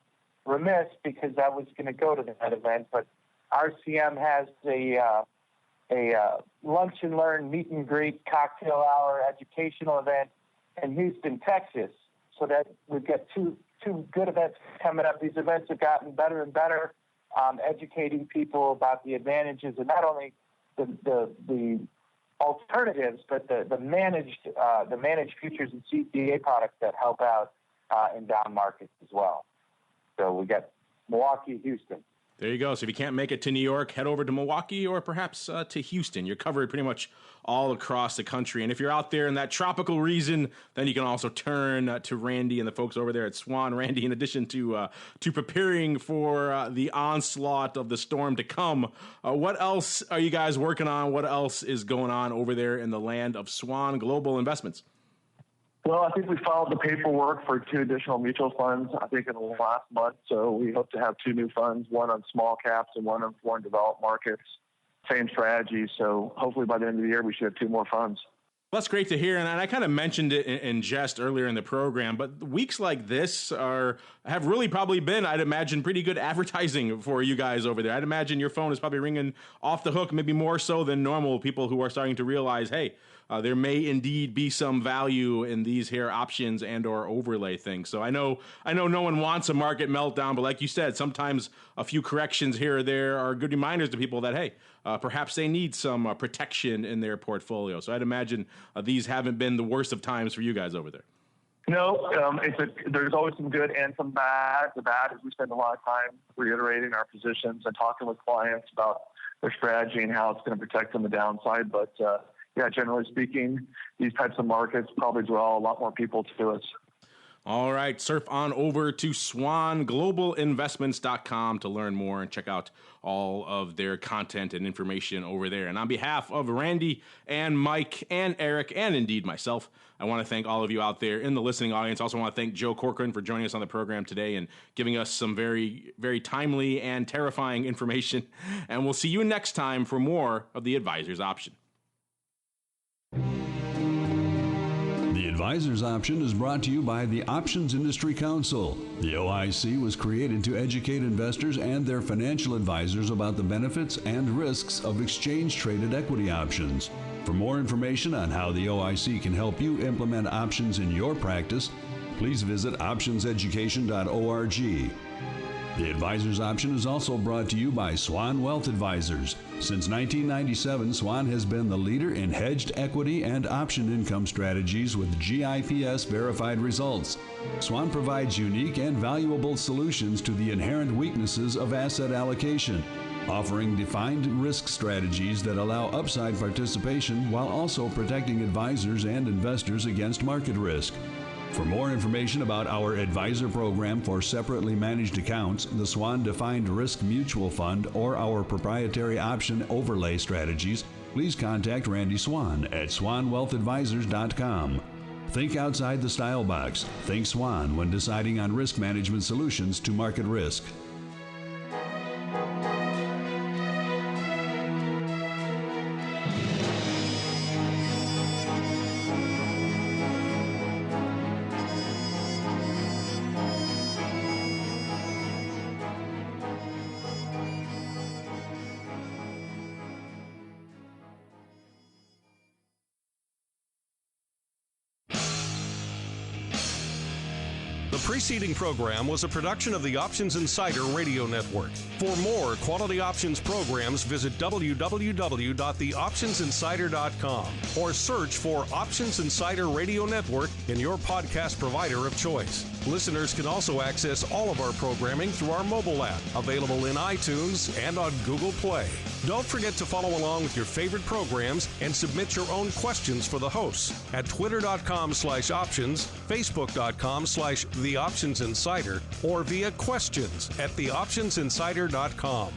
remiss because I was going to go to that event. But RCM has a lunch and learn, meet and greet, cocktail hour, educational event in Houston, Texas. So that we've got two good events coming up. These events have gotten better and better, educating people about the advantages of not only the alternatives, but the managed futures and CTA products that help out in down markets as well. So we got Milwaukee, Houston. There you go. So if you can't make it to New York, head over to Milwaukee or perhaps to Houston. You're covered pretty much all across the country. And if you're out there in that tropical region, then you can also turn to Randy and the folks over there at Swan. Randy, in addition to preparing for the onslaught of the storm to come, what else are you guys working on? What else is going on over there in the land of Swan Global Investments? Well, I think we filed the paperwork for 2 additional mutual funds, I think, in the last month. So we hope to have 2 new funds, one on small caps and one on foreign developed markets. Same strategy. So hopefully by the end of the year, we should have 2 more funds. Well, that's great to hear, and I kind of mentioned it in jest earlier in the program, but weeks like this have really probably been, I'd imagine, pretty good advertising for you guys over there. I'd imagine your phone is probably ringing off the hook, maybe more so than normal, people who are starting to realize, hey, there may indeed be some value in these here options and or overlay things. So I know no one wants a market meltdown, but like you said, sometimes a few corrections here or there are good reminders to people that, hey, perhaps they need some protection in their portfolio. So I'd imagine these haven't been the worst of times for you guys over there. No, there's always some good and some bad. The bad is we spend a lot of time reiterating our positions and talking with clients about their strategy and how it's going to protect them the downside. But yeah, generally speaking, these types of markets probably draw a lot more people to us. All right, surf on over to swanglobalinvestments.com to learn more and check out all of their content and information over there. And on behalf of Randy and Mike and Eric and indeed myself, I want to thank all of you out there in the listening audience. Also want to thank Joe Corcoran for joining us on the program today and giving us some very, very timely and terrifying information. And we'll see you next time for more of The Advisor's Option. The Advisor's Option is brought to you by the Options Industry Council. The OIC was created to educate investors and their financial advisors about the benefits and risks of exchange-traded equity options. For more information on how the OIC can help you implement options in your practice, please visit optionseducation.org. The Advisor's Option is also brought to you by Swan Wealth Advisors. Since 1997, Swan has been the leader in hedged equity and option income strategies with GIPS verified results. Swan provides unique and valuable solutions to the inherent weaknesses of asset allocation, offering defined risk strategies that allow upside participation while also protecting advisors and investors against market risk. For more information about our advisor program for separately managed accounts, the Swan Defined Risk Mutual Fund, or our proprietary option overlay strategies, please contact Randy Swan at swanwealthadvisors.com. Think outside the style box. Think Swan when deciding on risk management solutions to market risk. The preceding program was a production of the Options Insider Radio Network. For more quality options programs, visit www.theoptionsinsider.com or search for Options Insider Radio Network in your podcast provider of choice. Listeners can also access all of our programming through our mobile app, available in iTunes and on Google Play. Don't forget to follow along with your favorite programs and submit your own questions for the hosts at twitter.com/options, facebook.com/theoptionsinsider, or via questions at theoptionsinsider.com.